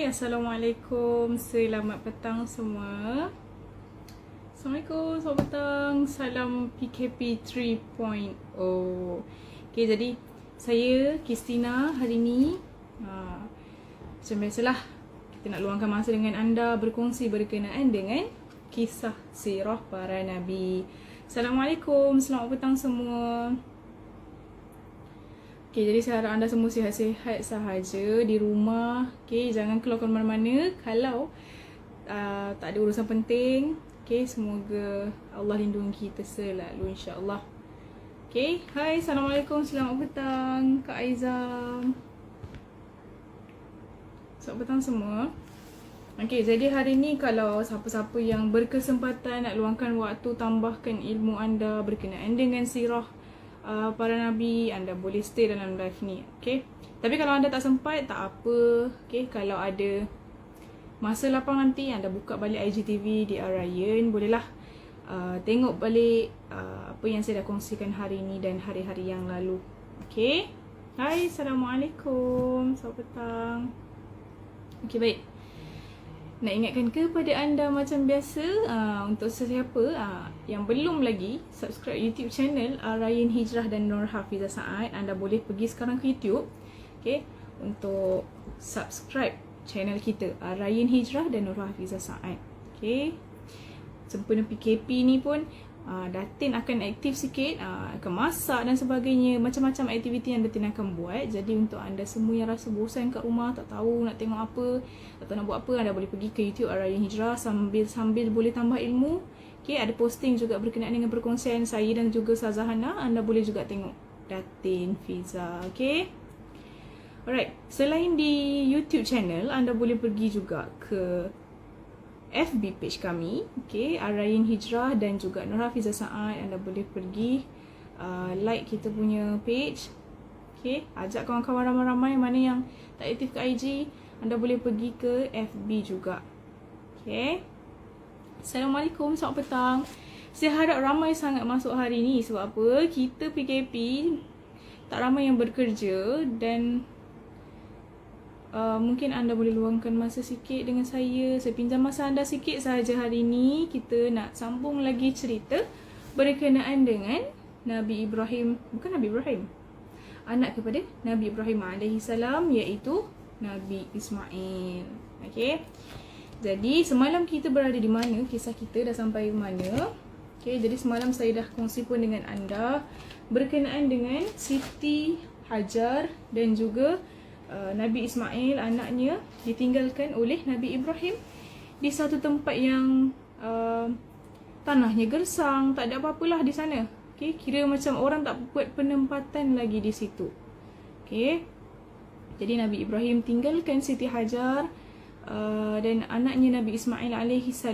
Assalamualaikum. Selamat petang semua. Assalamualaikum, selamat petang. Salam PKP 3.0. Okay, jadi saya Kristina hari ni macam biasalah, kita nak luangkan masa dengan anda berkongsi berkenaan dengan kisah sirah para Nabi. Assalamualaikum, selamat petang semua. Okay, jadi saya harap anda semua sihat-sihat sahaja di rumah. Okay, jangan keluar ke mana-mana kalau tak ada urusan penting. Okay, semoga Allah lindungi kita selalu, insyaAllah. Okay, hai, Assalamualaikum, selamat petang Kak Aizam. Selamat petang semua. Okay, jadi hari ni kalau siapa-siapa yang berkesempatan nak luangkan waktu, tambahkan ilmu anda berkenaan dengan sirah para Nabi, anda boleh stay dalam live ni. Okay, tapi kalau anda tak sempat, tak apa. Okay, kalau ada masa lapang nanti, anda buka balik IGTV di Ryan, bolehlah tengok balik apa yang saya dah kongsikan hari ni dan hari-hari yang lalu. Okay, hai, Assalamualaikum, selamat petang. Okay, baik. Nak ingatkan kepada anda macam biasa, untuk sesiapa yang belum lagi subscribe YouTube channel Ryan Hijrah dan Nur Hafizah Saad, anda boleh pergi sekarang ke YouTube, okay, untuk subscribe channel kita Ryan Hijrah dan Nur Hafizah Saad. Okay, sempena PKP ni pun Datin akan aktif sikit, akan masak dan sebagainya, macam-macam aktiviti yang Datin akan buat. Jadi untuk anda semua yang rasa bosan kat rumah, tak tahu nak tengok apa atau nak buat apa, anda boleh pergi ke YouTube Ryan Hijrah sambil boleh tambah ilmu. Okay, ada posting juga berkenaan dengan perkongsian saya dan juga Sazahana, anda boleh juga tengok Datin Fiza. Okay, alright, selain di YouTube channel, anda boleh pergi juga ke FB page kami, okay, Ryan Hijrah dan juga Nur Hafizah Saad. Anda boleh pergi like kita punya page, okay, ajak kawan-kawan ramai-ramai. Mana yang tak aktif ke IG, anda boleh pergi ke FB juga. Okay, Assalamualaikum, selamat petang. Saya harap ramai sangat masuk hari ni. Sebab apa? Kita PKP, tak ramai yang bekerja dan mungkin anda boleh luangkan masa sikit dengan saya. Saya pinjam masa anda sikit sahaja hari ni. Kita nak sambung lagi cerita berkenaan dengan Nabi Ibrahim. Bukan Nabi Ibrahim, anak kepada Nabi Ibrahim AS, iaitu Nabi Ismail. Okay, jadi semalam kita berada di mana? Kisah kita dah sampai mana? Okay, jadi semalam saya dah kongsi pun dengan anda berkenaan dengan Siti Hajar dan juga Nabi Ismail, anaknya, ditinggalkan oleh Nabi Ibrahim di satu tempat yang tanahnya gersang, tak ada apa-apalah di sana. Okay, kira macam orang tak buat penempatan lagi di situ. Okay, jadi Nabi Ibrahim tinggalkan Siti Hajar dan anaknya Nabi Ismail AS,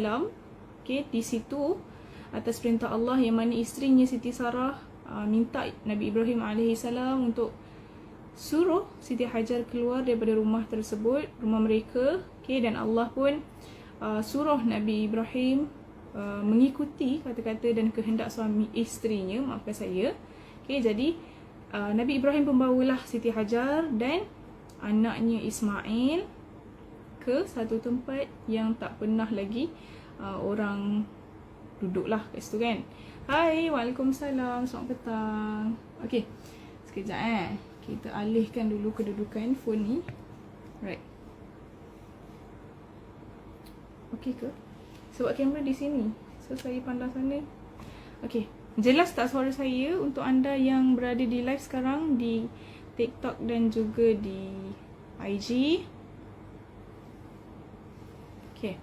okay, di situ atas perintah Allah, yang mana isterinya Siti Sarah minta Nabi Ibrahim AS untuk suruh Siti Hajar keluar daripada rumah tersebut, rumah mereka. Okay, dan Allah pun suruh Nabi Ibrahim mengikuti kata-kata dan kehendak suami isterinya, maafkan saya. Okay, jadi Nabi Ibrahim membawalah Siti Hajar dan anaknya Ismail ke satu tempat yang tak pernah lagi orang duduklah kat situ, kan. Hai, Waalaikumsalam, selamat petang. Okay, sekejap kita alihkan dulu kedudukan phone ni. Right. Okay ke? Sebab kamera di sini, so saya pandang sana. Okay, jelas tak suara saya untuk anda yang berada di live sekarang di TikTok dan juga di IG? Okay,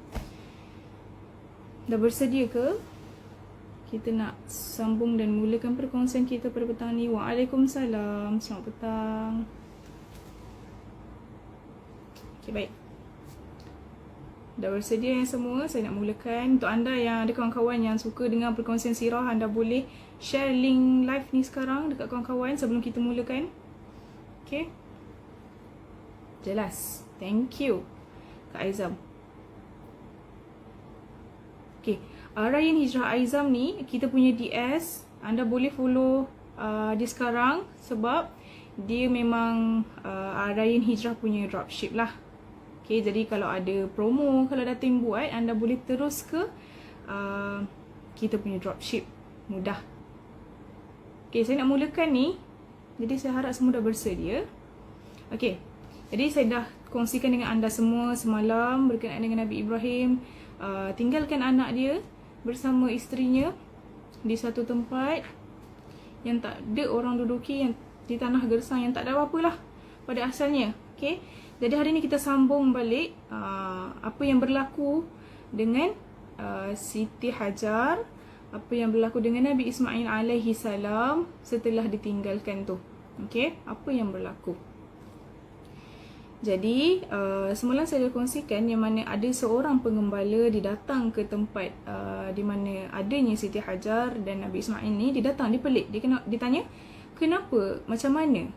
dah bersedia ke? Kita nak sambung dan mulakan perkongsian kita pada petang ni. Waalaikumsalam, selamat petang. Okay, baik. Dah bersedia yang semua? Saya nak mulakan. Untuk anda yang ada kawan-kawan yang suka dengan perkongsian sirah, anda boleh share link live ni sekarang dekat kawan-kawan sebelum kita mulakan. Okay, jelas. Thank you Kak Aizam. Okay, Ryan Hijrah Aizam ni, kita punya DS, anda boleh follow dia sekarang sebab dia memang Ryan Hijrah punya dropship lah. Okay, jadi kalau ada promo, kalau dah tim buat, anda boleh terus ke kita punya dropship. Mudah. Okay, saya nak mulakan ni. Jadi saya harap semua dah bersedia. Okay, jadi saya dah kongsikan dengan anda semua semalam berkenaan dengan Nabi Ibrahim. Tinggalkan anak dia bersama isterinya di satu tempat yang tak ada orang duduki, yang di tanah gersang, yang tak ada apa-apa lah pada asalnya. Okay, jadi hari ni kita sambung balik apa yang berlaku dengan Siti Hajar, apa yang berlaku dengan Nabi Ismail alaihi salam setelah ditinggalkan tu. Okay, apa yang berlaku. Jadi semalam saya dah kongsikan yang mana ada seorang pengembala didatang ke tempat di mana adanya Siti Hajar dan Nabi Ismail ni. Dia datang, dia pelik, dia tanya kenapa, macam mana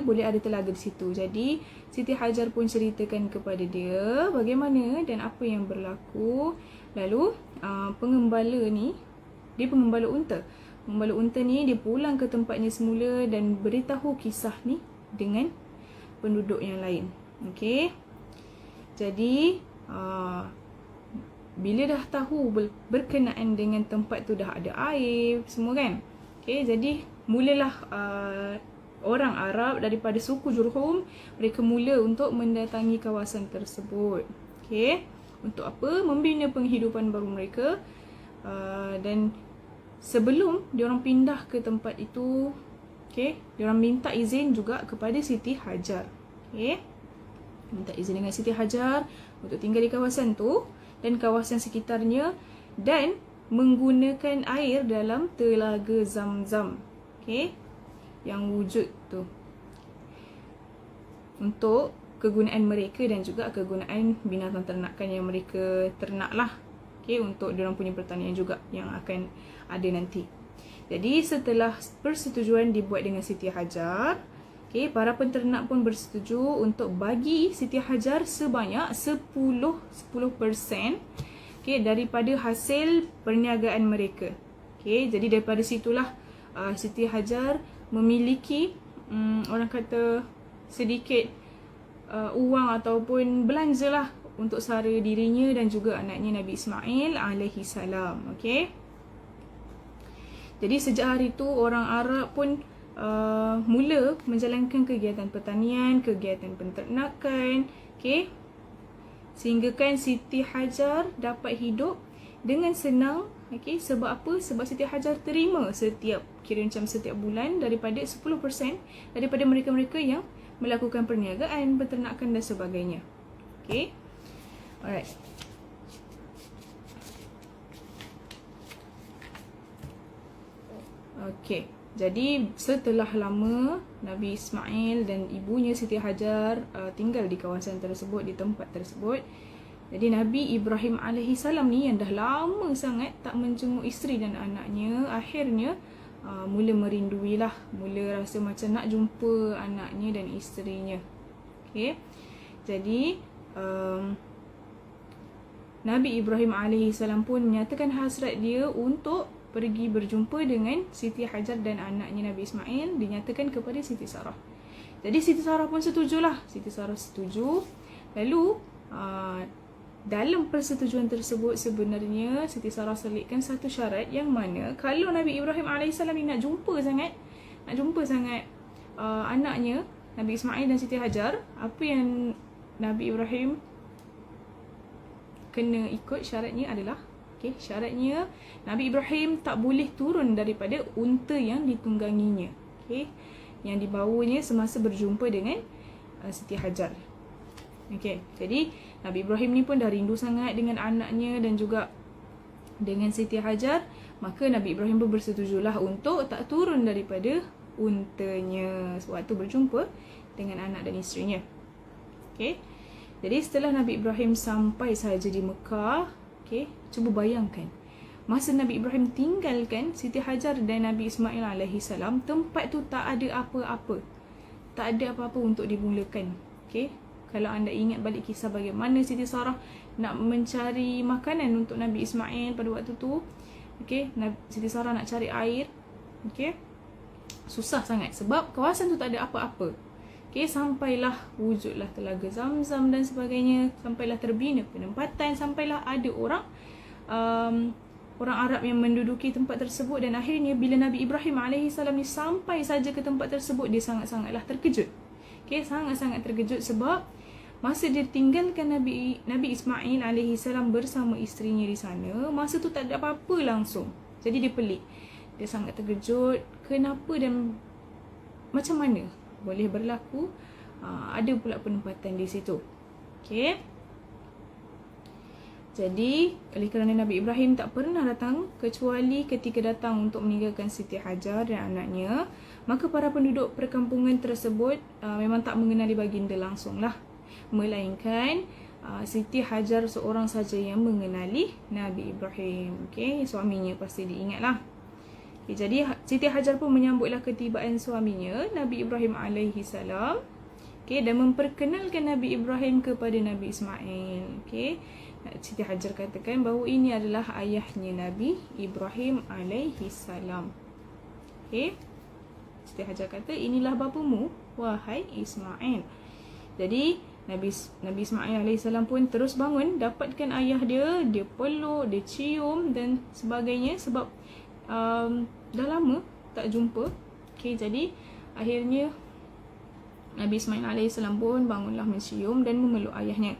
boleh ada telaga di situ. Jadi Siti Hajar pun ceritakan kepada dia bagaimana dan apa yang berlaku. Lalu pengembala ni, dia pengembala unta. Pengembala unta ni dia pulang ke tempatnya semula dan beritahu kisah ni dengan penduduk yang lain. Okey. Jadi bila dah tahu berkenaan dengan tempat tu dah ada air semua kan. Okey, jadi mulalah orang Arab daripada suku Jurhum, mereka mula untuk mendatangi kawasan tersebut. Okey, untuk apa? Membina penghidupan baru mereka. Dan sebelum diorang pindah ke tempat itu, okey, diorang minta izin juga kepada Siti Hajar. Okey, minta izin dengan Siti Hajar untuk tinggal di kawasan tu dan kawasan sekitarnya, dan menggunakan air dalam telaga Zamzam, okey, yang wujud tu untuk kegunaan mereka dan juga kegunaan binatang ternakan yang mereka ternak lah. Okey, untuk diorang punya pertanian juga yang akan ada nanti. Jadi setelah persetujuan dibuat dengan Siti Hajar, okey, para penternak pun bersetuju untuk bagi Siti Hajar sebanyak 10% okey, daripada hasil perniagaan mereka. Okey, jadi daripada situlah Siti Hajar memiliki orang kata sedikit wang ataupun belanja lah untuk sara dirinya dan juga anaknya Nabi Ismail alaihi salam. Okey, jadi sejak hari itu orang Arab pun mula menjalankan kegiatan pertanian, kegiatan penternakan, okey, sehingga kan Siti Hajar dapat hidup dengan senang. Okey, sebab apa? Sebab Siti Hajar terima setiap bulan daripada 10% daripada mereka-mereka yang melakukan perniagaan, peternakan dan sebagainya. Okey. Alright. Okey. Jadi setelah lama Nabi Ismail dan ibunya Siti Hajar tinggal di kawasan tersebut, di tempat tersebut. Jadi Nabi Ibrahim alaihi salam ni yang dah lama sangat tak menjenguk isteri dan anaknya, akhirnya mula merinduilah, mula rasa macam nak jumpa anaknya dan isterinya. Okey. Jadi Nabi Ibrahim alaihi salam pun menyatakan hasrat dia untuk pergi berjumpa dengan Siti Hajar dan anaknya Nabi Ismail, dinyatakan kepada Siti Sarah. Jadi Siti Sarah pun setujulah. Siti Sarah setuju. Lalu dalam persetujuan tersebut sebenarnya Siti Sarah selitkan satu syarat, yang mana kalau Nabi Ibrahim AS ni nak jumpa sangat anaknya Nabi Ismail dan Siti Hajar, apa yang Nabi Ibrahim kena ikut syaratnya adalah, okey, syaratnya Nabi Ibrahim tak boleh turun daripada unta yang ditungganginya, okey, yang dibawanya semasa berjumpa dengan Siti Hajar. Okey, jadi Nabi Ibrahim ni pun dah rindu sangat dengan anaknya dan juga dengan Siti Hajar, maka Nabi Ibrahim pun bersetujulah untuk tak turun daripada untanya sewaktu berjumpa dengan anak dan isterinya. Okey. Jadi setelah Nabi Ibrahim sampai sahaja di Mekah, okey, cuba bayangkan masa Nabi Ibrahim tinggalkan Siti Hajar dan Nabi Ismail alaihi salam, tempat tu tak ada apa-apa. Tak ada apa-apa untuk dimulakan. Okey. Kalau anda ingat balik kisah bagaimana Siti Sarah nak mencari makanan untuk Nabi Ismail pada waktu tu, okey, Siti Sarah nak cari air, okey, susah sangat sebab kawasan tu tak ada apa-apa. Okay, sampailah wujudlah telaga Zamzam dan sebagainya, sampailah terbina penempatan, sampailah ada orang orang Arab yang menduduki tempat tersebut. Dan akhirnya bila Nabi Ibrahim AS ni sampai saja ke tempat tersebut, dia sangat-sangatlah terkejut. Okay, sangat-sangat terkejut sebab masa dia tinggalkan Nabi Ismail AS bersama isterinya di sana, masa tu tak ada apa-apa langsung. Jadi dia pelik, dia sangat terkejut, kenapa dan macam mana boleh berlaku ada pula penempatan di situ. Okay. Jadi oleh kerana Nabi Ibrahim tak pernah datang kecuali ketika datang untuk meninggalkan Siti Hajar dan anaknya, maka para penduduk perkampungan tersebut memang tak mengenali baginda langsung lah, melainkan Siti Hajar seorang saja yang mengenali Nabi Ibrahim. Okay, suaminya pasti diingatlah. Okay, jadi Siti Hajar pun menyambutlah ketibaan suaminya Nabi Ibrahim AS, okay, dan memperkenalkan Nabi Ibrahim kepada Nabi Ismail. Okay, Siti Hajar katakan bahawa ini adalah ayahnya Nabi Ibrahim AS. Okay, Siti Hajar kata, inilah bapamu wahai Ismail. Jadi Nabi Ismail AS pun terus bangun, dapatkan ayah dia, dia peluk, dia cium dan sebagainya sebab dah lama tak jumpa. Okay, jadi akhirnya Nabi Ismail AS pun bangunlah mencium dan memeluk ayahnya.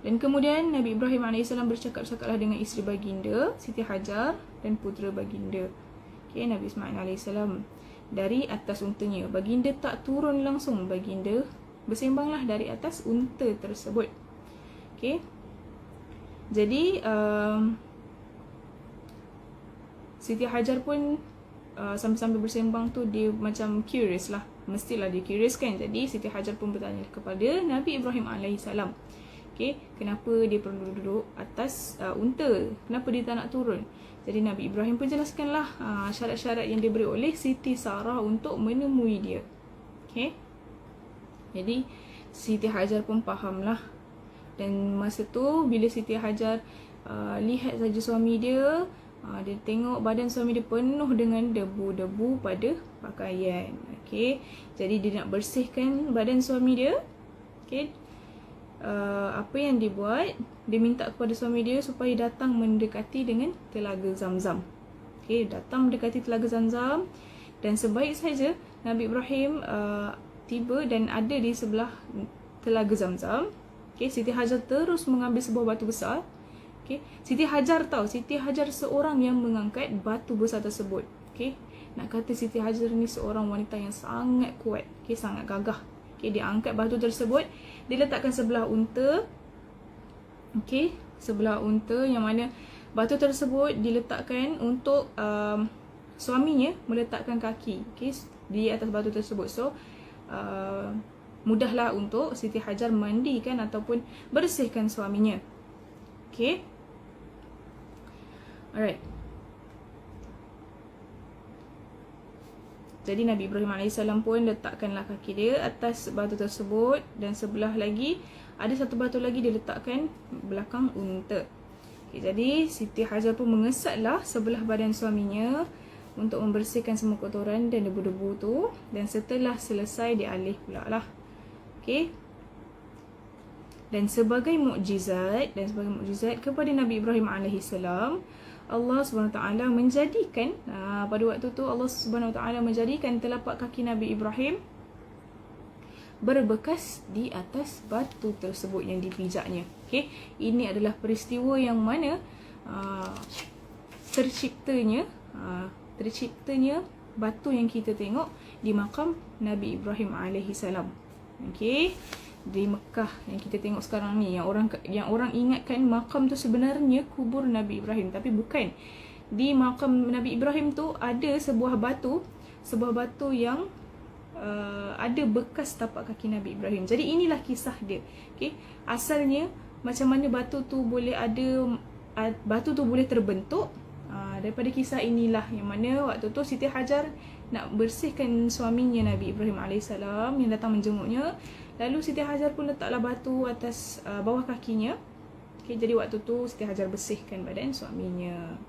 Dan kemudian Nabi Ibrahim AS bercakap-cakaplah dengan isteri baginda Siti Hajar dan putera baginda. Okay, Nabi Ismail AS dari atas untanya. Baginda tak turun langsung, baginda bersembanglah dari atas unta tersebut. Okay, jadi Siti Hajar pun sambil-sambil bersembang tu dia macam curious lah, mestilah dia curious kan. Jadi Siti Hajar pun bertanya kepada Nabi Ibrahim AS, okay, kenapa dia perlu duduk atas unta, kenapa dia tak nak turun. Jadi Nabi Ibrahim pun jelaskanlah syarat-syarat yang diberi oleh Siti Sarah untuk menemui dia. Okay, jadi Siti Hajar pun fahamlah. Dan masa tu bila Siti Hajar lihat saja suami dia, dia tengok badan suami dia penuh dengan debu-debu pada pakaian. Okay, jadi dia nak bersihkan badan suami dia. Okay, apa yang dia buat, dia minta kepada suami dia supaya datang mendekati dengan telaga Zamzam. Okay, datang mendekati telaga Zamzam. Dan sebaik saja Nabi Ibrahim tiba dan ada di sebelah telaga Zamzam. Okay, Siti Hajar terus mengambil sebuah batu besar. Okay, Siti Hajar tahu, Siti Hajar seorang yang mengangkat batu besar tersebut. Okay, nak kata Siti Hajar ni seorang wanita yang sangat kuat. Okay, sangat gagah. Okay, dia angkat batu tersebut, dia letakkan sebelah unta. Okay, sebelah unta yang mana batu tersebut diletakkan untuk suaminya meletakkan kaki, okay, di atas batu tersebut. So mudahlah untuk Siti Hajar mandikan ataupun bersihkan suaminya. Okay, alright. Jadi Nabi Ibrahim AS pun letakkanlah kaki dia atas batu tersebut. Dan sebelah lagi ada satu batu lagi dia letakkan belakang unta. Okay, jadi Siti Hajar pun mengesatlah sebelah badan suaminya untuk membersihkan semua kotoran dan debu-debu tu. Dan setelah selesai dialih pula lah. Okay, dan sebagai mukjizat kepada Nabi Ibrahim AS, Allah SWT menjadikan pada waktu tu Allah SWT menjadikan telapak kaki Nabi Ibrahim berbekas di atas batu tersebut yang dipijaknya. Okay, ini adalah peristiwa yang mana terciptanya batu yang kita tengok di makam Nabi Ibrahim AS. Okay, di Mekah yang kita tengok sekarang ni, yang orang ingatkan makam tu sebenarnya kubur Nabi Ibrahim, tapi bukan. Di makam Nabi Ibrahim tu ada sebuah batu yang ada bekas tapak kaki Nabi Ibrahim. Jadi inilah kisah dia. Okay, asalnya macam mana batu tu boleh terbentuk, daripada kisah inilah yang mana waktu tu Siti Hajar nak bersihkan suaminya Nabi Ibrahim AS yang datang menjenguknya. Lalu Siti Hajar pun letaklah batu atas bawah kakinya. Okay, jadi waktu tu Siti Hajar bersihkan badan suaminya.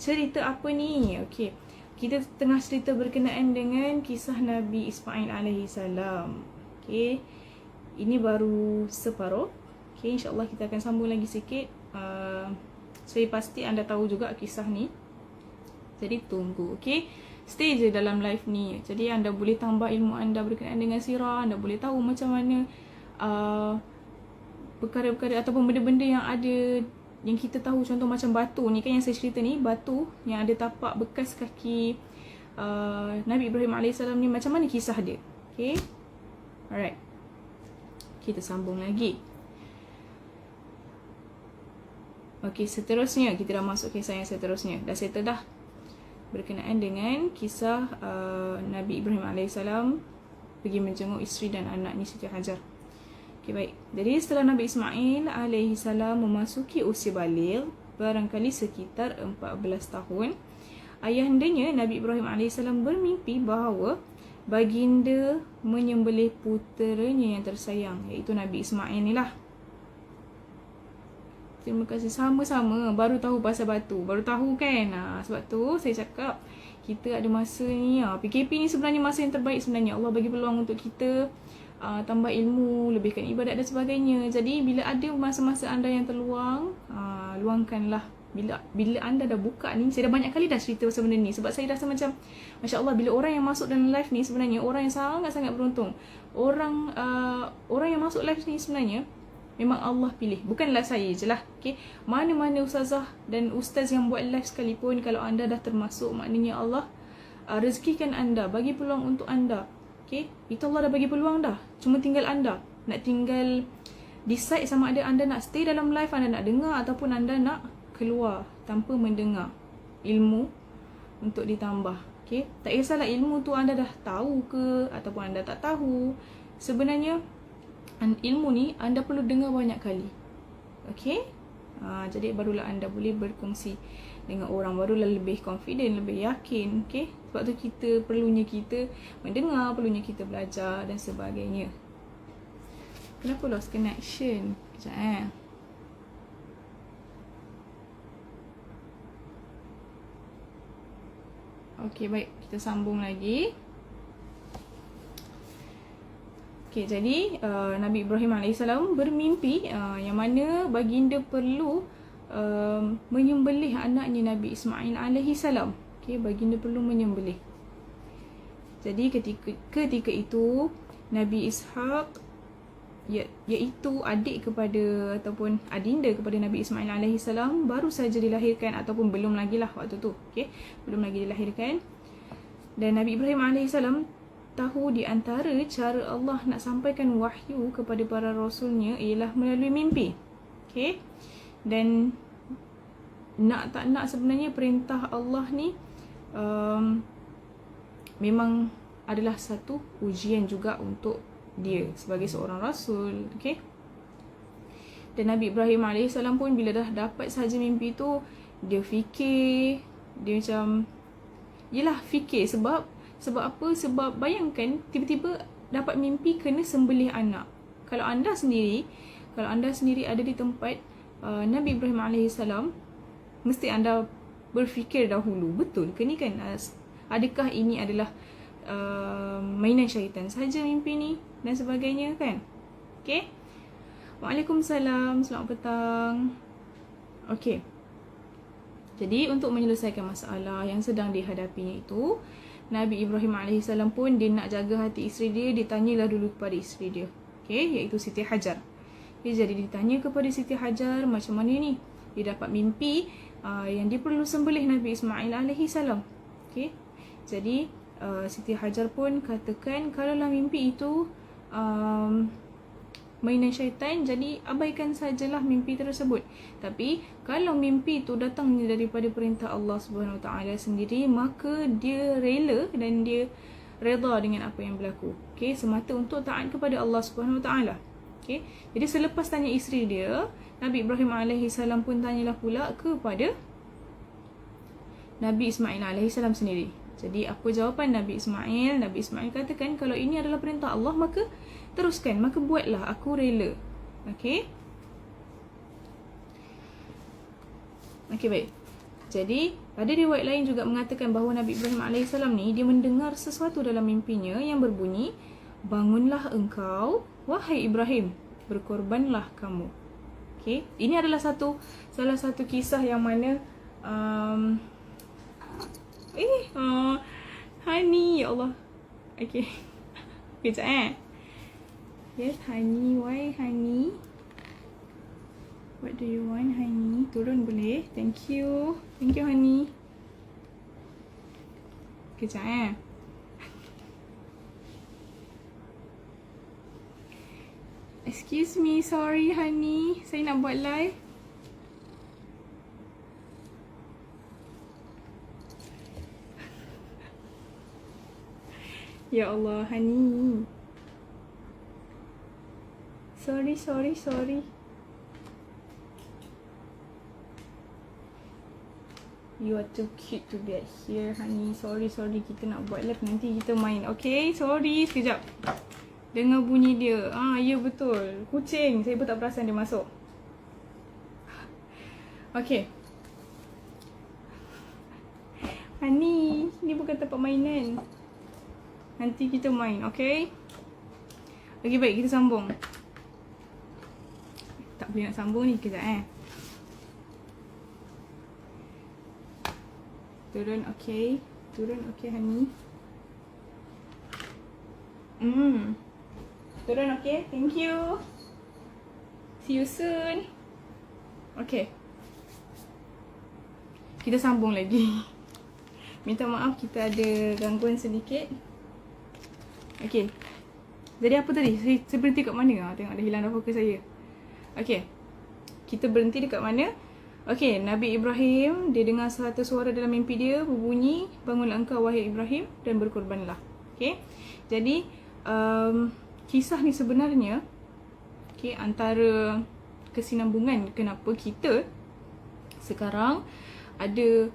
Cerita apa ni? Okay, kita tengah cerita berkenaan dengan kisah Nabi Ismail alaihi salam. Okay, ini baru separuh. Okay, insyaAllah kita akan sambung lagi sikit. Saya pasti anda tahu juga kisah ni. Jadi tunggu, okay. Stay je dalam live ni. Jadi anda boleh tambah ilmu anda berkenaan dengan sirah. Anda boleh tahu macam mana perkara-perkara ataupun benda-benda yang ada, yang kita tahu. Contoh macam batu ni kan yang saya cerita ni, batu yang ada tapak bekas kaki Nabi Ibrahim AS ni, macam mana kisah dia. Okay, alright, kita sambung lagi. Okay, seterusnya kita dah masuk kisah yang seterusnya. Dah settle dah berkenaan dengan kisah Nabi Ibrahim AS pergi menjenguk isteri dan anaknya Siti Hajar. Okay, baik. Jadi setelah Nabi Ismail AS memasuki usia baligh, barangkali sekitar 14 tahun, ayahandanya Nabi Ibrahim AS bermimpi bahawa baginda menyembelih puteranya yang tersayang, iaitu Nabi Ismail ni lah. Terima kasih. Sama-sama. Baru tahu pasal batu. Baru tahu kan. Sebab tu saya cakap kita ada masa ni. PKP ni sebenarnya masa yang terbaik sebenarnya. Allah bagi peluang untuk kita tambah ilmu, lebihkan ibadat dan sebagainya. Jadi bila ada masa-masa anda yang terluang, luangkanlah. Bila anda dah buka ni, saya dah banyak kali dah cerita pasal benda ni. Sebab saya rasa macam, Masya Allah, bila orang yang masuk dalam live ni sebenarnya orang yang sangat-sangat beruntung. Orang yang masuk live ni sebenarnya memang Allah pilih. Bukanlah saya je lah. Okay? Mana-mana ustazah dan ustaz yang buat live sekalipun, kalau anda dah termasuk, maknanya Allah rezekikan anda, bagi peluang untuk anda. Okay? Itu Allah dah bagi peluang dah. Cuma tinggal anda. Nak tinggal decide sama ada anda nak stay dalam live, anda nak dengar, ataupun anda nak keluar tanpa mendengar ilmu untuk ditambah. Okay? Tak kisahlah ilmu tu anda dah tahu ke ataupun anda tak tahu. Sebenarnya ilmu ni anda perlu dengar banyak kali. Okay? Jadi barulah anda boleh berkongsi dengan orang, barulah lebih confident, lebih yakin. Okay? Sebab tu perlunya kita mendengar, perlunya kita belajar dan sebagainya. Kenapa lost connection? Sekejap Okay, baik. Kita sambung lagi. Okay, jadi Nabi Ibrahim AS bermimpi yang mana baginda perlu menyembelih anaknya Nabi Ismail AS. Okay, baginda perlu menyembelih. Jadi ketika itu Nabi Ishaq, iaitu adik kepada ataupun adinda kepada Nabi Ismail AS, baru saja dilahirkan ataupun belum lagi lah waktu tu. Okay, belum lagi dilahirkan. Dan Nabi Ibrahim AS tahu di antara cara Allah nak sampaikan wahyu kepada para rasulnya ialah melalui mimpi. Okay? Dan nak tak nak sebenarnya perintah Allah ni memang adalah satu ujian juga untuk dia sebagai seorang rasul. Okay? Dan Nabi Ibrahim AS pun bila dah dapat sahaja mimpi tu, dia fikir, dia macam fikir. Sebab apa? Sebab bayangkan tiba-tiba dapat mimpi kena sembelih anak. Kalau anda sendiri ada di tempat Nabi Ibrahim AS, mesti anda berfikir dahulu, betul ke ni kan? Adakah ini adalah mainan syaitan saja mimpi ni dan sebagainya kan? Okay? Waalaikumsalam, selamat petang. Okay. Jadi untuk menyelesaikan masalah yang sedang dihadapinya itu, Nabi Ibrahim AS pun dia nak jaga hati isteri dia, ditanyalah dulu kepada isteri dia. Okay, iaitu Siti Hajar. Okay, jadi ditanya kepada Siti Hajar macam mana ni. Dia dapat mimpi yang dia perlu sembelih Nabi Ismail AS. Okay, jadi Siti Hajar pun katakan kalaulah mimpi itu mainan syaitan, jadi abaikan sajalah mimpi tersebut. Tapi kalau mimpi itu datangnya daripada perintah Allah Subhanahu Wa Taala sendiri, maka dia rela dan dia redha dengan apa yang berlaku. Okey, semata untuk taat kepada Allah Subhanahu Wa Taala. Okey, jadi selepas tanya isteri dia, Nabi Ibrahim AS pun tanyalah pula kepada Nabi Ismail AS sendiri. Jadi apa jawapan Nabi Ismail? Nabi Ismail katakan kalau ini adalah perintah Allah, maka teruskan, maka buatlah, aku rela. Okey, baik. Jadi Ada riwayat lain juga mengatakan bahawa Nabi Ibrahim AS ni dia mendengar sesuatu dalam mimpinya yang berbunyi, bangunlah engkau, wahai Ibrahim, berkorbanlah kamu. Okay, ini adalah salah satu kisah yang mana Honey, ya Allah. Okay. Kejap Yes, Honey. Why, Honey? What do you want, Honey? Turun boleh? Thank you. Thank you, Honey. Kejap Excuse me, sorry, Honey. Saya nak buat live. Ya Allah, Honey. Sorry. You are too cute to be here, Honey. Sorry. Kita nak buat live, nanti kita main. Okay, sorry. Sekejap. Dengar bunyi dia. Ya betul. Kucing. Saya pun tak perasan dia masuk. Okay. Honey, ni bukan tempat mainan. Nanti kita main, okay? Okay, baik. Kita sambung. Tak boleh nak sambung ni. Kejap Turun, okay. Honey. Turun, okay. Thank you. See you soon. Okay. Kita sambung lagi. Minta maaf, kita ada gangguan sedikit. Okay. Jadi apa tadi? Saya berhenti kat mana? Tengok dah hilang dah fokus saya. Okay. Kita berhenti dekat mana? Okay, Nabi Ibrahim, dia dengar satu suara dalam mimpi dia berbunyi, bangunlah engkau wahai Ibrahim dan berkorbanlah. Okay. Jadi kisah ni sebenarnya antara kesinambungan kenapa kita sekarang ada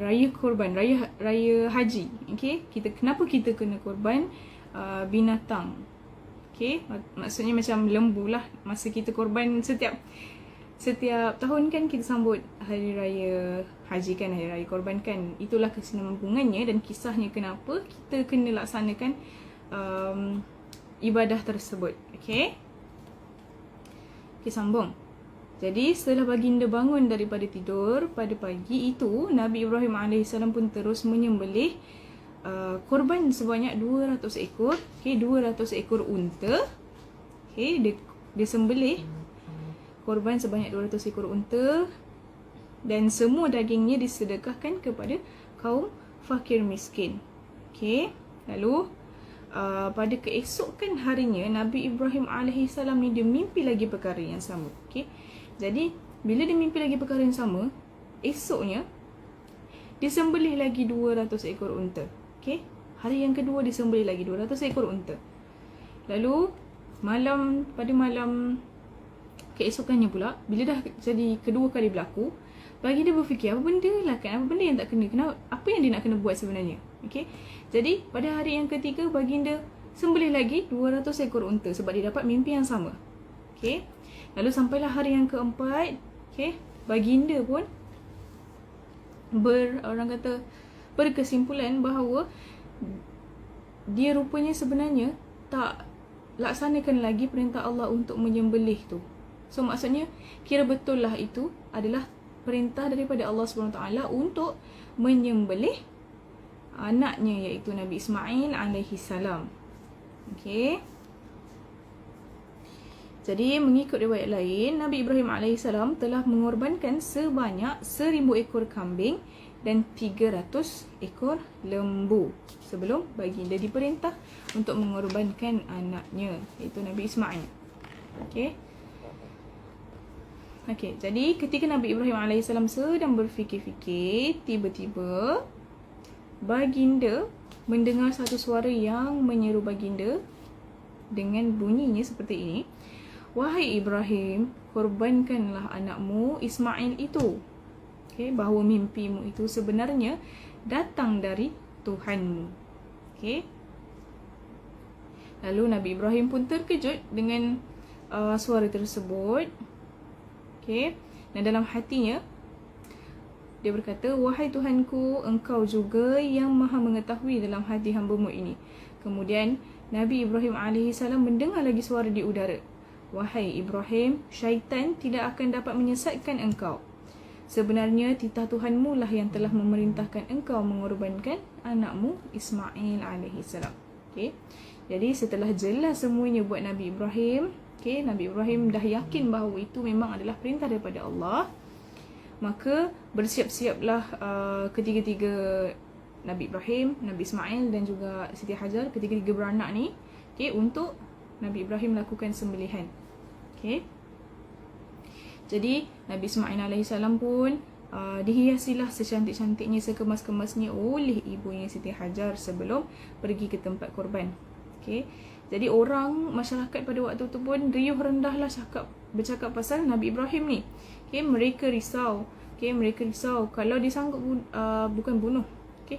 raya korban, raya haji. Okay, kenapa kita kena korban binatang? Okay, maksudnya macam lembu lah. Masa kita korban setiap tahun kan kita sambut hari raya haji kan, hari raya korban kan. Itulah kesinambungannya dan kisahnya kenapa kita kena laksanakan ibadah tersebut. Okay, sambung. Jadi setelah baginda bangun daripada tidur pada pagi itu, Nabi Ibrahim AS pun terus menyembelih korban sebanyak 200 ekor. Okay, 200 ekor unta. Okay, dia sembelih korban sebanyak 200 ekor unta dan semua dagingnya disedekahkan kepada kaum fakir miskin. Okay, lalu pada keesokan harinya Nabi Ibrahim AS ni dia mimpi lagi perkara yang sama. Okay, jadi bila dia mimpi lagi perkara yang sama, esoknya dia sembelih lagi 200 ekor unta. Okay, hari yang kedua dia sembelih lagi 200 ekor unta. Lalu pada malam keesokannya pula, bila dah jadi kedua kali berlaku, bagi dia berfikir apa benda yang tak kena, apa yang dia nak kena buat sebenarnya. Okay, jadi pada hari yang ketiga baginda sembelih lagi 200 ekor unta sebab dia dapat mimpi yang sama. Okay, lalu sampailah hari yang keempat. Okay, baginda pun berkesimpulan bahawa dia rupanya sebenarnya tak laksanakan lagi perintah Allah untuk menyembelih tu. So maksudnya kira betul lah itu adalah perintah daripada Allah SWT untuk menyembelih anaknya iaitu Nabi Ismail AS. Okay. Jadi mengikut riwayat lain, Nabi Ibrahim AS telah mengorbankan sebanyak 1000 ekor kambing dan 300 ekor lembu sebelum baginda diperintah untuk mengorbankan anaknya iaitu Nabi Ismail. Okay, jadi ketika Nabi Ibrahim AS sedang berfikir-fikir, tiba-tiba baginda mendengar satu suara yang menyeru baginda dengan bunyinya seperti ini. Wahai Ibrahim, korbankanlah anakmu Ismail itu. Okay, bahawa mimpimu itu sebenarnya datang dari Tuhanmu. Okay. Lalu Nabi Ibrahim pun terkejut dengan suara tersebut. Okay. Dan dalam hatinya Dia berkata, wahai Tuhanku, engkau juga yang maha mengetahui dalam hati hamba-Mu ini. Kemudian Nabi Ibrahim AS mendengar lagi suara di udara. Wahai Ibrahim, syaitan tidak akan dapat menyesatkan engkau. Sebenarnya titah Tuhanmu lah yang telah memerintahkan engkau mengorbankan anakmu Ismail AS. Okay. Jadi setelah jelas semuanya buat Nabi Ibrahim, okay, Nabi Ibrahim dah yakin bahawa itu memang adalah perintah daripada Allah. Maka bersiap-siaplah ketiga-tiga Nabi Ibrahim, Nabi Ismail dan juga Siti Hajar, ketiga-tiga beranak ni, okay, untuk Nabi Ibrahim lakukan sembelihan. Okay. Jadi Nabi Ismail AS pun dihiasilah secantik-cantiknya, sekemas-kemasnya oleh ibunya Siti Hajar sebelum pergi ke tempat korban. Okay. Jadi orang, masyarakat pada waktu tu pun riuh rendahlah bercakap pasal Nabi Ibrahim ni. Okay, mereka risau. Okay, mereka risau kalau disanggup bukan bunuh. Okay,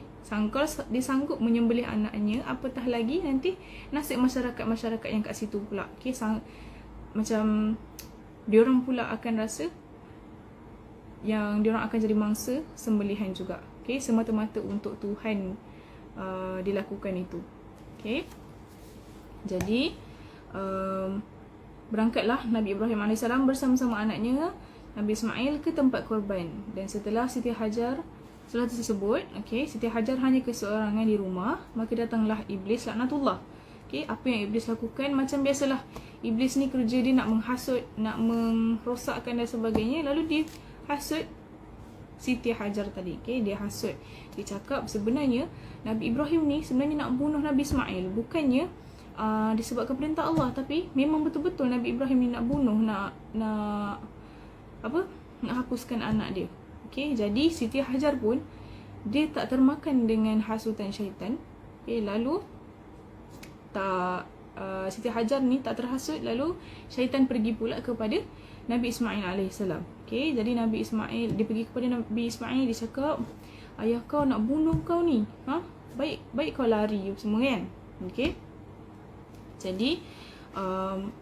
dia sanggup menyembelih anaknya, apatah lagi nanti nasib masyarakat yang kat situ pula. Okay, macam diorang pula akan rasa yang diorang akan jadi mangsa sembelihan juga. Okay, semata-mata untuk Tuhan dilakukan itu. Okay. Jadi berangkatlah Nabi Ibrahim AS bersama-sama anaknya Nabi Ismail ke tempat korban. Dan setelah Siti Hajar, setelah tersebut, okay, Siti Hajar hanya keseorangan di rumah, maka datanglah iblis laknatullah. Okay, apa yang iblis lakukan? Macam biasalah, iblis ni kerja dia nak menghasut, nak merosakkan dan sebagainya. Lalu dia hasut Siti Hajar tadi. Okay, dia hasut. Dia cakap sebenarnya Nabi Ibrahim ni sebenarnya nak bunuh Nabi Ismail. Bukannya disebabkan perintah Allah, tapi memang betul-betul Nabi Ibrahim ni nak bunuh, nak hapuskan anak dia. Okay, jadi Siti Hajar pun dia tak termakan dengan hasutan syaitan. Okay, lalu Siti Hajar ni tak terhasut, lalu syaitan pergi pula kepada Nabi Ismail AS. Okay, jadi Nabi Ismail, dia pergi kepada Nabi Ismail, dia cakap, ayah kau nak bunuh kau ni. Baik kau lari semua kan. Okay. Jadi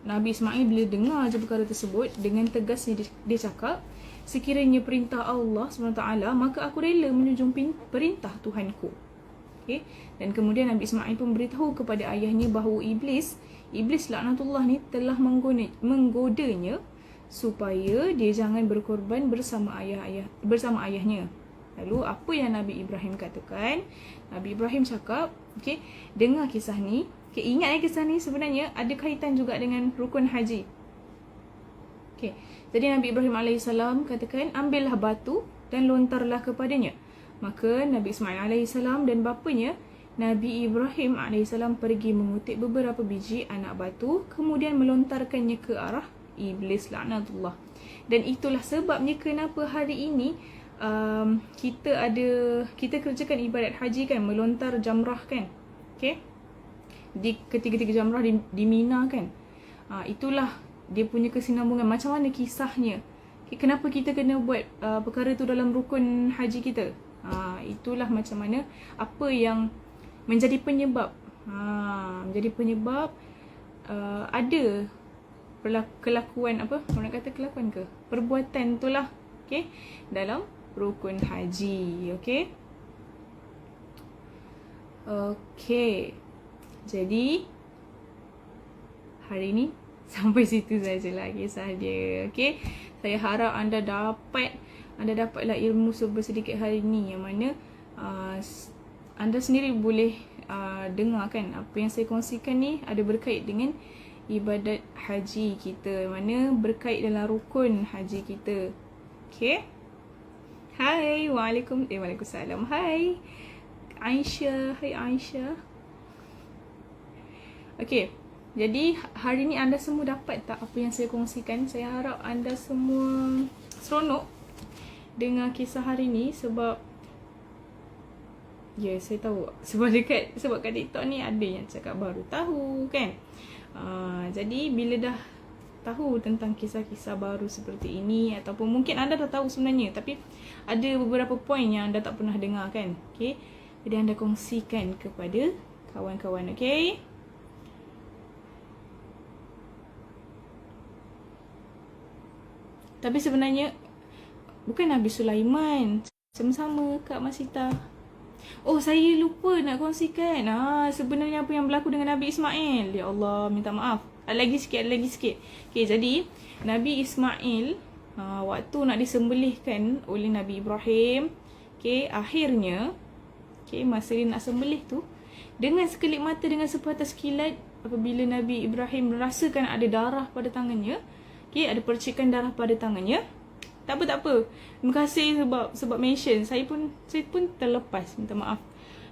Nabi Ismail bila dengar je perkara tersebut, dengan tegasnya dia cakap, sekiranya perintah Allah SWT, maka aku rela menjunjung perintah Tuhanku. Okay. Dan kemudian Nabi Ismail pun beritahu kepada ayahnya bahawa iblis laknatullah ni telah menggodanya supaya dia jangan berkorban bersama ayahnya. Lalu apa yang Nabi Ibrahim katakan? Nabi Ibrahim cakap, okay, dengar kisah ni. Okay, ingat kisah ni sebenarnya ada kaitan juga dengan rukun haji. Okay, jadi Nabi Ibrahim AS katakan, ambillah batu dan lontarlah kepadanya. Maka Nabi Ismail AS dan bapanya Nabi Ibrahim AS pergi mengutip beberapa biji anak batu, kemudian melontarkannya ke arah iblis laknatullah. Dan itulah sebabnya kenapa hari ini kita kerjakan ibadat haji kan, melontar jamrah kan. Okay, di ketiga-tiga jamrah di Mina kan. Itulah dia punya kesinambungan, macam mana kisahnya. Okay, kenapa kita kena buat perkara tu dalam rukun haji kita. Itulah macam mana, apa yang menjadi penyebab ada kelakuan, orang kata kelakuan ke, perbuatan itulah, okay, dalam rukun haji. Okay. Okay, jadi hari ni sampai situ sajalah kisah dia. Okay, saya harap anda dapatlah ilmu sedikit hari ni, yang mana anda sendiri boleh dengar kan, apa yang saya kongsikan ni ada berkait dengan ibadat haji kita, mana berkait dalam rukun haji kita. Okay. Hai, Waalaikumsalam. Hai Aisyah. Hai Aisyah. Okay, jadi hari ni anda semua dapat tak apa yang saya kongsikan? Saya harap anda semua seronok dengar kisah hari ni, sebab ya, saya tahu sebab kat TikTok ni ada yang cakap baru tahu kan. Jadi bila dah tahu tentang kisah-kisah baru seperti ini, ataupun mungkin anda dah tahu sebenarnya tapi ada beberapa poin yang anda tak pernah dengar kan. Okay, jadi anda kongsikan kepada kawan-kawan. Okay. Tapi sebenarnya bukan Nabi Sulaiman. Sama-sama Kak Masita. Oh, saya lupa nak kongsikan. Sebenarnya apa yang berlaku dengan Nabi Ismail. Ya Allah, minta maaf. Ada lagi sikit. Okay, jadi Nabi Ismail waktu nak disembelihkan oleh Nabi Ibrahim, okay, akhirnya, okay, masa dia nak sembelih tu, dengan sekelip mata, dengan sepatah kilat, apabila Nabi Ibrahim merasakan ada darah pada tangannya, okay, ada percikan darah pada tangannya. Tak apa. Terima kasih sebab mention. Saya pun terlepas. Minta maaf.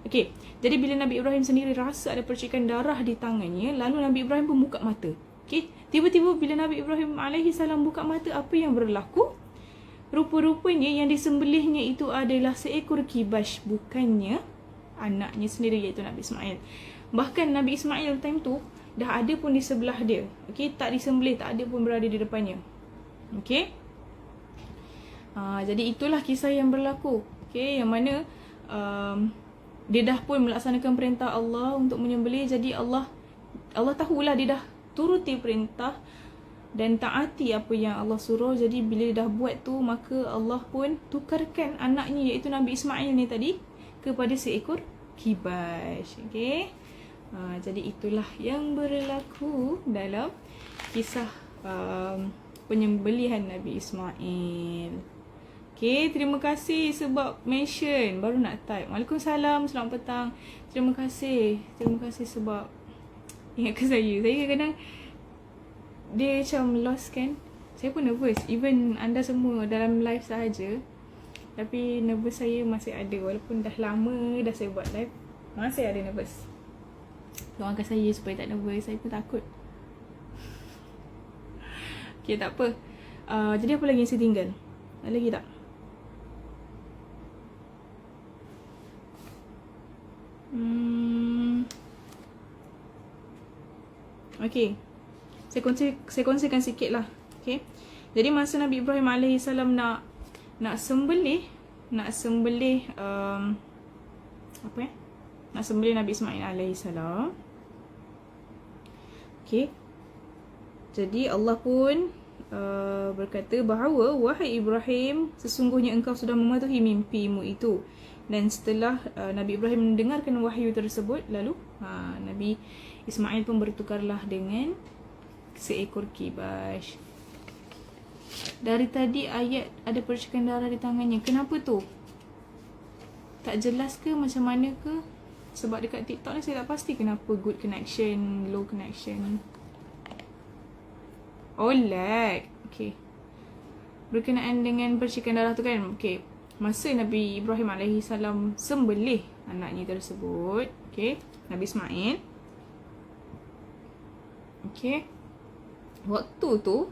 Okey. Jadi bila Nabi Ibrahim sendiri rasa ada percikan darah di tangannya, lalu Nabi Ibrahim pun buka mata. Okey. Tiba-tiba bila Nabi Ibrahim AS buka mata, apa yang berlaku? Rupa-rupanya yang disembelihnya itu adalah seekor kibash, bukannya anaknya sendiri, iaitu Nabi Ismail. Bahkan Nabi Ismail time tu dah ada pun di sebelah dia. Okey, tak disembelih, tak ada pun berada di depannya. Okey. Jadi itulah kisah yang berlaku. Okay, yang mana dia dah pun melaksanakan perintah Allah untuk menyembelih. Jadi Allah tahulah dia dah turuti perintah dan taati apa yang Allah suruh. Jadi bila dia dah buat tu, maka Allah pun tukarkan anaknya, iaitu Nabi Ismail ni tadi, kepada seekor kibash. Okay. Jadi itulah yang berlaku dalam kisah penyembelihan Nabi Ismail. Okay, terima kasih sebab mention. Baru nak type. Waalaikumsalam, selamat petang. Terima kasih sebab ingatkan saya. Saya kadang-kadang dia macam lost kan. Saya pun nervous. Even anda semua dalam live sahaja, tapi nervous saya masih ada. Walaupun dah lama dah saya buat live, masih ada nervous. Doakan saya supaya tak nervous. Saya pun takut. Okay, tak apa. Jadi apa lagi yang saya tinggal? Ada lagi tak? Okay, saya kongsikan sikit lah. Okay, jadi masa Nabi Ibrahim AS nak sembelih nak sembelih Nabi Ismail AS. Okay, jadi Allah pun berkata bahawa, wahai Ibrahim, sesungguhnya engkau sudah mematuhi mimpimu itu. Dan setelah Nabi Ibrahim mendengarkan wahyu tersebut, lalu Nabi Ismail pun bertukarlah dengan seekor kibash. Dari tadi ayat ada percikan darah di tangannya. Kenapa tu? Tak jelas ke macam mana ke? Sebab dekat TikTok ni saya tak pasti kenapa good connection, low connection. Oh, lag. Okay. Berkenaan dengan percikan darah tu kan. Okay. Masa Nabi Ibrahim AS sembelih anaknya tersebut, okay, Nabi Ismail. Okay. Waktu tu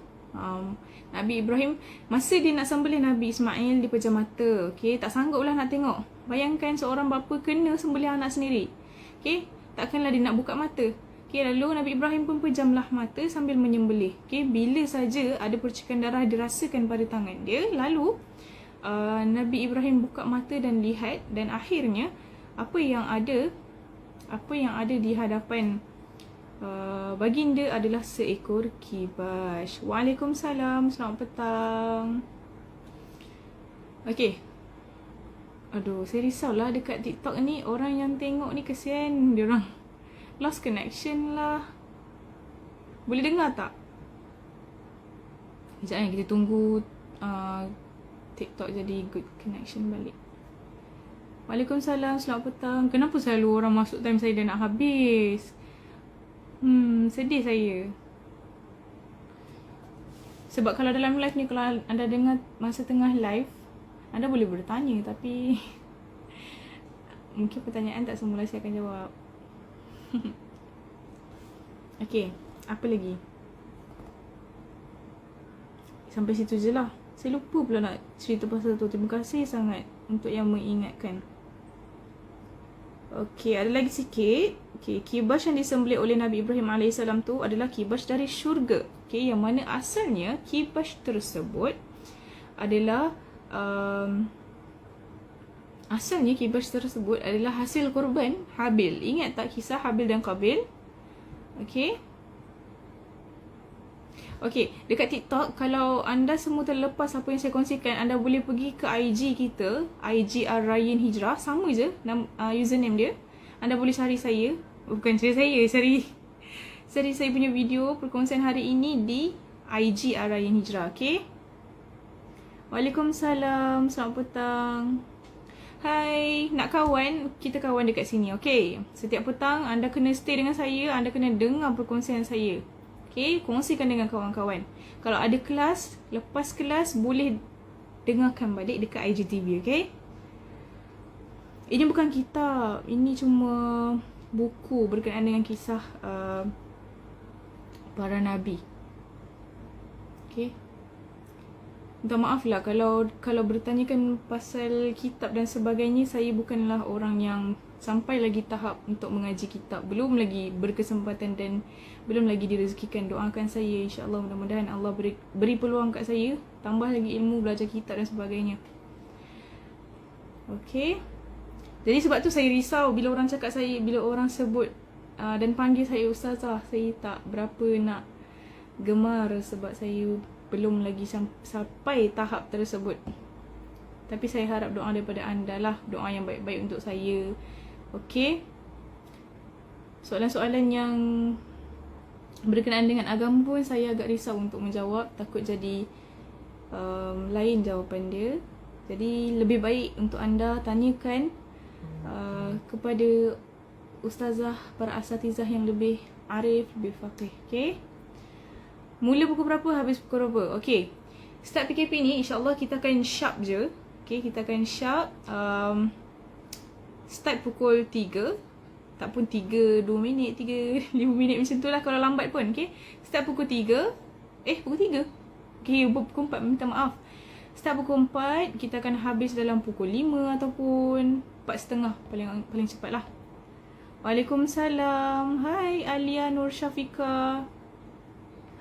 Nabi Ibrahim, masa dia nak sembelih Nabi Ismail, dia pejam mata. Okay. Tak sanggup lah nak tengok. Bayangkan seorang bapa kena sembelih anak sendiri. Okay. Takkanlah dia nak buka mata. Okay, lalu Nabi Ibrahim pun pejamlah mata sambil menyembelih. Okay, bila saja ada percikan darah dirasakan pada tangan dia, lalu Nabi Ibrahim buka mata dan lihat, dan akhirnya apa yang ada di hadapan baginda adalah seekor kibash. Waalaikumsalam, selamat petang. Okay. Aduh, saya risaulah dekat TikTok ni, orang yang tengok ni kesian diorang. Lost connection lah. Boleh dengar tak? Sekejap kita tunggu TikTok jadi good connection balik. Waalaikumsalam, selamat petang. Kenapa selalu orang masuk time saya dah nak habis? Sedih saya. Sebab kalau dalam live ni, kalau anda dengar masa tengah live, anda boleh bertanya, tapi mungkin pertanyaan tak semula saya akan jawab. Okay, apa lagi? Sampai situ je lah. Saya lupa pula nak cerita pasal tu. Terima kasih sangat untuk yang mengingatkan. Okay, ada lagi sikit. Okay, kibash yang disembelih oleh Nabi Ibrahim AS tu adalah kibash dari syurga. Okay, yang mana asalnya kibash tersebut adalah hasil korban Habil. Ingat tak kisah Habil dan Qabil? Okay. Okay, dekat TikTok, kalau anda semua terlepas apa yang saya kongsikan, anda boleh pergi ke IG kita, IG Ryan Hijrah, sama je username dia. Anda boleh cari saya, bukan cari saya, cari saya punya video perkongsian hari ini di IG Ryan Hijrah, okay? Waalaikumsalam, selamat petang. Hai, nak kawan? Kita kawan dekat sini, okay? Setiap petang anda kena stay dengan saya, anda kena dengar perkongsian saya. Okay, kongsikan dengan kawan-kawan. Kalau ada kelas, lepas kelas boleh dengarkan balik dekat IGTV, okay? Ini bukan kitab, ini cuma buku berkenaan dengan kisah para nabi. Okay. Minta maaf lah kalau bertanyakan pasal kitab dan sebagainya, saya bukanlah orang yang sampai lagi tahap untuk mengaji kitab. Belum lagi berkesempatan dan belum lagi direzekikan. Doakan saya, insyaAllah mudah-mudahan Allah beri peluang kat saya, tambah lagi ilmu, belajar kitab dan sebagainya. Okay. Jadi sebab tu saya risau bila orang cakap saya, bila orang sebut dan panggil saya ustazah, saya tak berapa nak gemar sebab saya belum lagi sampai tahap tersebut. Tapi saya harap doa daripada anda lah, doa yang baik-baik untuk saya. Okay. Soalan-soalan yang berkenaan dengan agama pun saya agak risau untuk menjawab, takut jadi lain jawapan dia. Jadi lebih baik untuk anda tanyakan kepada ustazah, para asatizah yang lebih arif, lebih faqih. Okay. Mula pukul berapa, habis pukul berapa? Okay. Start PKP ni insyaAllah kita akan sharp je. Okay, kita akan sharp. Start pukul 3. Tak pun 3, 2 minit, 3, 5 minit macam tu lah kalau lambat pun. Okay. Start pukul 3. Pukul 3. Okay, pukul 4, minta maaf. Start pukul 4, kita akan habis dalam pukul 5 ataupun 4.30 paling cepat lah. Waalaikumsalam. Hai Alia Nur Syafiqah.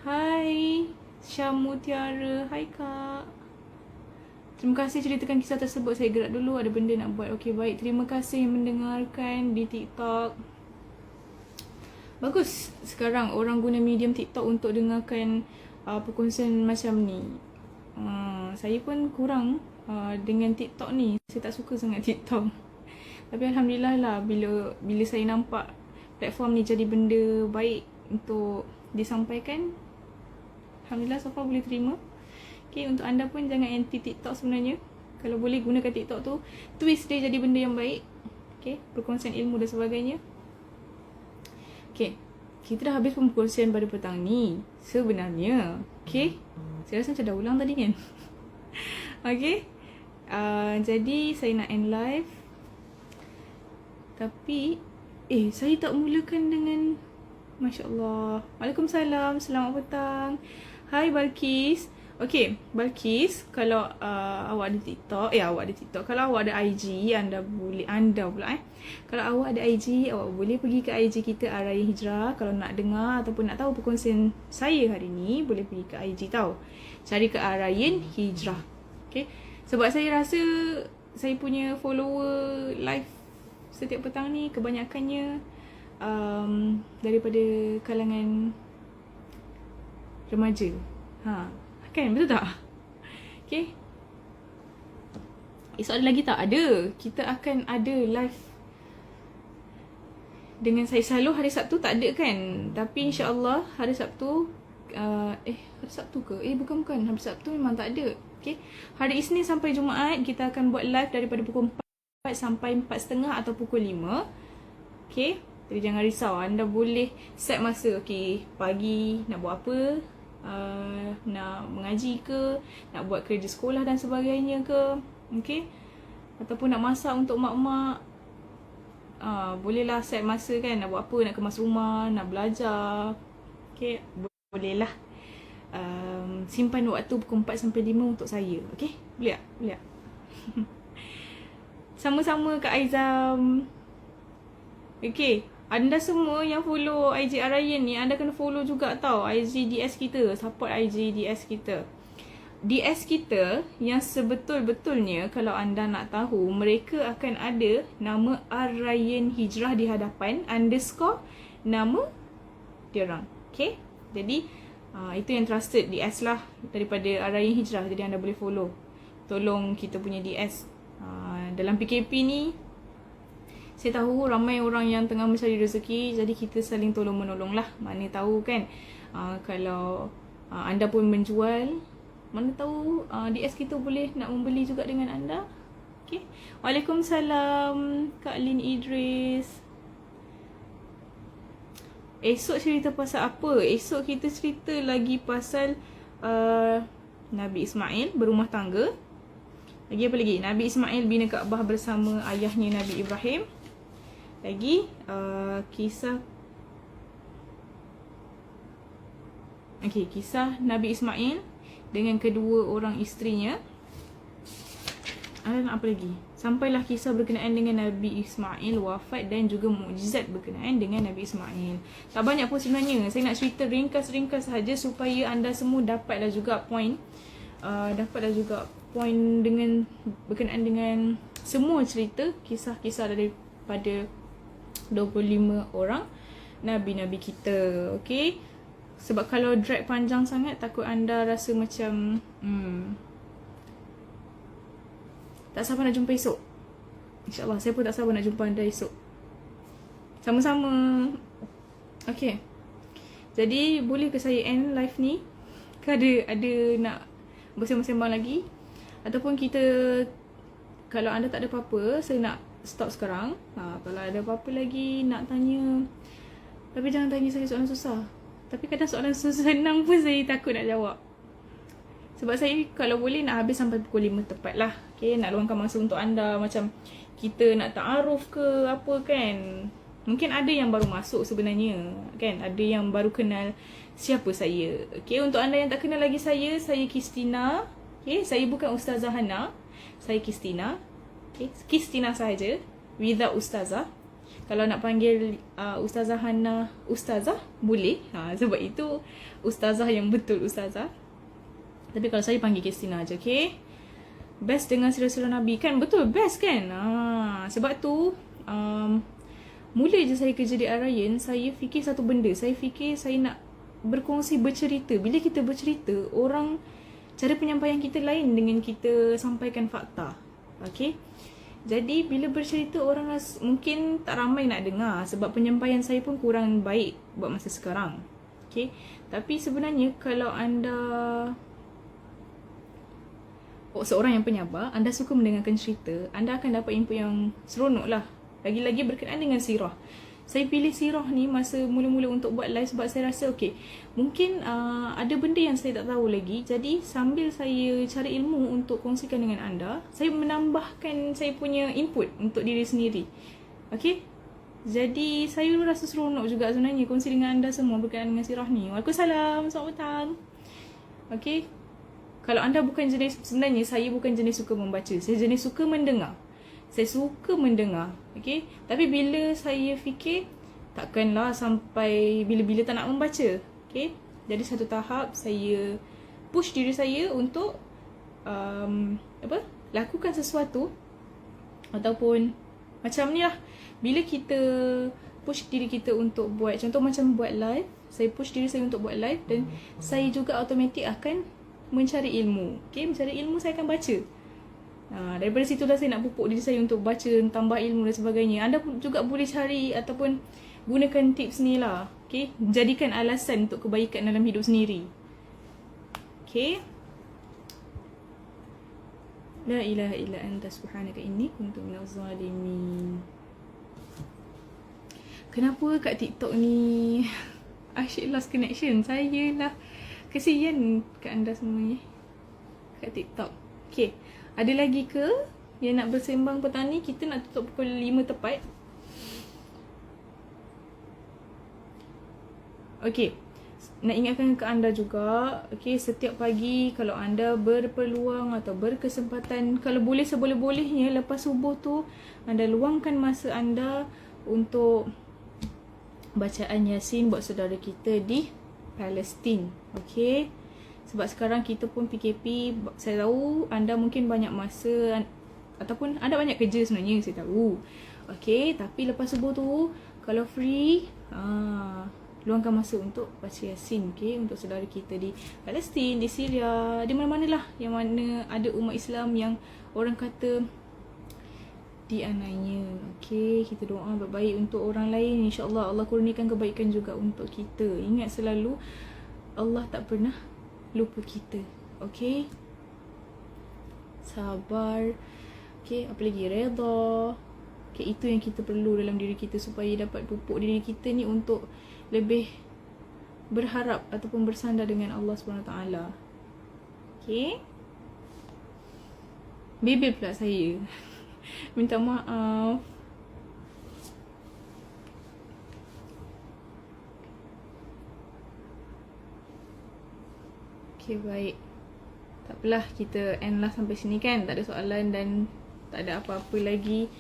Hai Syamu Tiara. Hai Kak. Terima kasih ceritakan kisah tersebut. Saya gerak dulu, ada benda nak buat. Okey, baik. Terima kasih yang mendengarkan di TikTok. Bagus sekarang orang guna medium TikTok untuk dengarkan perkongsian macam ni. Saya pun kurang dengan TikTok ni. Saya tak suka sangat TikTok. Tapi alhamdulillah lah bila saya nampak platform ni jadi benda baik untuk disampaikan, alhamdulillah so far boleh terima. Okay, untuk anda pun jangan anti TikTok sebenarnya. Kalau boleh gunakan TikTok tu, twist dia jadi benda yang baik. Okay, perkongsian ilmu dan sebagainya. Okay, kita dah habis perkongsian pada petang ni sebenarnya. Okay, saya rasa macam dah ulang tadi kan. Okay, jadi saya nak end live. Tapi saya tak mulakan dengan Masya Allah. Waalaikumsalam. Selamat petang. Hai Balkis. Okay, Balkis, kalau awak ada TikTok, awak ada TikTok. Kalau awak ada IG, anda pula Kalau awak ada IG, awak boleh pergi ke IG kita Ryan Hijrah. Kalau nak dengar ataupun nak tahu perkongsian saya hari ni, boleh pergi ke IG tau. Cari ke Ryan Hijrah. Okay. Sebab saya rasa saya punya follower live setiap petang ni kebanyakannya daripada kalangan remaja. Kan, betul tak? Okay. Soalan lagi tak? Ada. Kita akan ada live dengan saya selalu hari Sabtu, tak ada kan? Tapi insyaAllah hari Sabtu hari Sabtu ke? Bukan. Hari Sabtu memang tak ada. Okay. Hari Isnin sampai Jumaat kita akan buat live daripada pukul 4 sampai 4.30 atau pukul 5. Okay. Jadi jangan risau. Anda boleh set masa. Okay. Pagi nak buat apa? Nak mengaji ke, nak buat kerja sekolah dan sebagainya ke, okay? Ataupun nak masak untuk mak-mak, bolehlah set masa kan, nak buat apa, nak kemas rumah, nak belajar, okay? Bolehlah simpan waktu pukul 4 sampai 5 untuk saya, okay? Boleh tak? Boleh tak? Sama-sama Kak Aizam. Okay, anda semua yang follow IG Ryan ni, anda kena follow juga tau IG DS kita. Support IG DS kita. DS kita yang sebetul-betulnya, kalau anda nak tahu, mereka akan ada nama Ryan Hijrah di hadapan, underscore nama diorang. Okay. Jadi Itu yang trusted DS lah daripada Arayan Hijrah. Jadi anda boleh follow. Tolong kita punya DS. Dalam PKP ni, saya tahu ramai orang yang tengah mencari rezeki. Jadi kita saling tolong menolong lah. Mana tahu kan, kalau anda pun menjual, mana tahu DS kita boleh nak membeli juga dengan anda. Okay. Waalaikumsalam Kak Lin Idris. Esok cerita pasal apa? Esok kita cerita lagi pasal Nabi Ismail berumah tangga. Lagi apa lagi? Nabi Ismail bina Kaabah bersama ayahnya Nabi Ibrahim. Lagi kisah Nabi Ismail dengan kedua orang isterinya. Ada apa lagi? Sampailah kisah berkenaan dengan Nabi Ismail wafat dan juga mukjizat berkenaan dengan Nabi Ismail. Tak banyak pun sebenarnya. Saya nak cerita ringkas-ringkas sahaja supaya anda semua dapatlah juga poin. Dengan berkenaan dengan semua cerita, kisah-kisah daripada 25 orang Nabi-Nabi kita. Okay? Sebab kalau drag panjang sangat, takut anda rasa macam tak sabar nak jumpa esok. InsyaAllah saya pun tak sabar nak jumpa anda esok. Sama-sama. Okay. Jadi boleh ke saya end live ni? Ke ada nak bersembang-sembang lagi? Ataupun kita, kalau anda tak ada apa-apa, saya nak stop sekarang. Kalau ada apa-apa lagi nak tanya, tapi jangan tanya saya soalan susah. Tapi kadang soalan senang pun saya takut nak jawab. Sebab saya kalau boleh nak habis sampai pukul 5 tepat lah. Okay, nak luangkan masa untuk anda. Macam kita nak ta'aruf ke apa kan. Mungkin ada yang baru masuk sebenarnya kan. Ada yang baru kenal siapa saya. Okay, untuk anda yang tak kenal lagi saya Kristina. Okay, saya bukan Ustazah Hana. Saya Kristina. Okay, Kristina sahaja. Without Ustazah. Kalau nak panggil Ustazah Hana Ustazah, boleh. Sebab itu Ustazah yang betul Ustazah. Tapi kalau saya panggil Kristina aja, okay? Best dengan sirah-sirah Nabi. Kan betul, best kan? Sebab tu, mula je saya kerja di Arayan, saya fikir satu benda. Saya fikir saya nak berkongsi, bercerita. Bila kita bercerita, orang, cara penyampaian kita lain dengan kita sampaikan fakta. Okay? Jadi, bila bercerita, orang mungkin tak ramai nak dengar. Sebab penyampaian saya pun kurang baik buat masa sekarang. Okay? Tapi sebenarnya, kalau anda seorang yang penyabar, anda suka mendengarkan cerita, anda akan dapat input yang seronok lah. Lagi-lagi berkenaan dengan sirah. Saya pilih sirah ni masa mula-mula untuk buat live sebab saya rasa okay, mungkin ada benda yang saya tak tahu lagi. Jadi sambil saya cari ilmu untuk kongsikan dengan anda, saya menambahkan saya punya input untuk diri sendiri. Okay? Jadi saya rasa seronok juga sebenarnya kongsi dengan anda semua berkenaan dengan sirah ni. Waalaikumsalam, selamat petang. Okay? Kalau anda bukan jenis, sebenarnya saya bukan jenis suka membaca. Saya jenis suka mendengar. Saya suka mendengar. Okay? Tapi bila saya fikir, takkanlah sampai bila-bila tak nak membaca. Okay? Jadi satu tahap saya push diri saya untuk lakukan sesuatu. Ataupun macam ni lah. Bila kita push diri kita untuk buat, contoh macam buat live. Saya push diri saya untuk buat live. Dan saya juga automatik akan mencari ilmu. Okay, mencari ilmu saya akan baca. Daripada situlah saya nak pupuk diri saya untuk baca, tambah ilmu dan sebagainya. Anda juga boleh cari ataupun gunakan tips ni lah. Okay, jadikan alasan untuk kebaikan dalam hidup sendiri. Okay. La ilaha illa anta subhanaka inni kuntu minaz zalimin. Kenapa kat TikTok ni asyik lost connection? Saya lah. Kesian kat anda semua ni kat TikTok. Okay, ada lagi ke yang nak bersembang petang ni? Kita nak tutup pukul 5 tepat. Okay, nak ingatkan ke anda juga, okay, setiap pagi kalau anda berpeluang atau berkesempatan, kalau boleh seboleh-bolehnya lepas subuh tu, anda luangkan masa anda untuk bacaan Yasin buat saudara kita di Palestin. Okay, sebab sekarang kita pun PKP. Saya tahu anda mungkin banyak masa ataupun anda banyak kerja sebenarnya, saya tahu. Okay, tapi lepas subuh tu kalau free, luangkan masa untuk baca Yasin, okay? Untuk saudara kita di Palestin, di Syria, di mana-mana lah yang mana ada umat Islam yang orang kata dianiaya. Okay, kita doa baik-baik untuk orang lain, insyaAllah Allah kurniakan kebaikan juga untuk kita. Ingat selalu, Allah tak pernah lupa kita. Okay, sabar. Okay, apa lagi, reda. Okay, itu yang kita perlu dalam diri kita supaya dapat pupuk diri kita ni untuk lebih berharap ataupun bersandar dengan Allah SWT. Okay, bebel pula saya. Minta maaf. Okay, baik. Tak apalah, kita end lah sampai sini kan. Tak ada soalan dan tak ada apa-apa lagi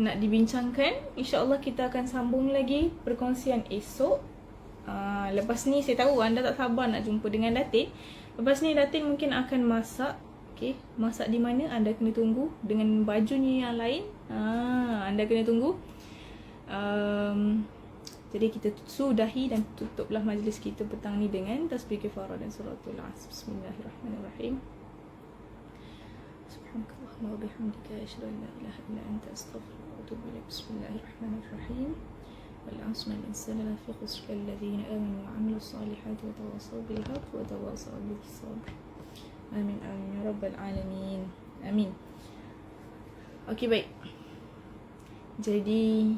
nak dibincangkan. InsyaAllah kita akan sambung lagi perkongsian esok. Lepas ni saya tahu anda tak sabar nak jumpa dengan Datin. Lepas ni Datin mungkin akan masak. Okay, masak di mana anda kena tunggu. Dengan bajunya yang lain, anda kena tunggu. Jadi kita sudahi dan tutuplah majlis kita petang ni dengan tasbih kifarah dan suratul As. Bismillahirrahmanirrahim. Subhanakallahumma wa bihamdika asyhadu an la ilaha illa anta astaghfiruka wa atubu ilaik. Bismillahirrahmanirrahim. Wal 'asri innal insana lafi khusr illa alladhina amanu wa 'amilus solihati wa tawassaw bil haqqi wa tawassaw bis sabr. Amin amin ya rabbal alamin. Amin. Okey, baik. Jadi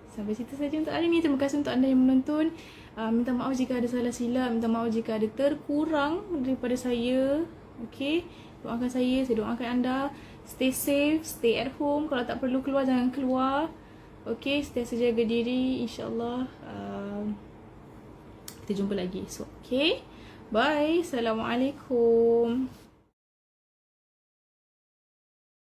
sampai situ saja untuk hari ni. Terima kasih untuk anda yang menonton. Minta maaf jika ada salah silap, minta maaf jika ada terkurang daripada saya. Okey, doakan saya doakan anda. Stay safe, stay at home. Kalau tak perlu keluar, jangan keluar. Okey, sentiasa jaga diri. InsyaAllah kita jumpa lagi esok. Okey, bye. Assalamualaikum.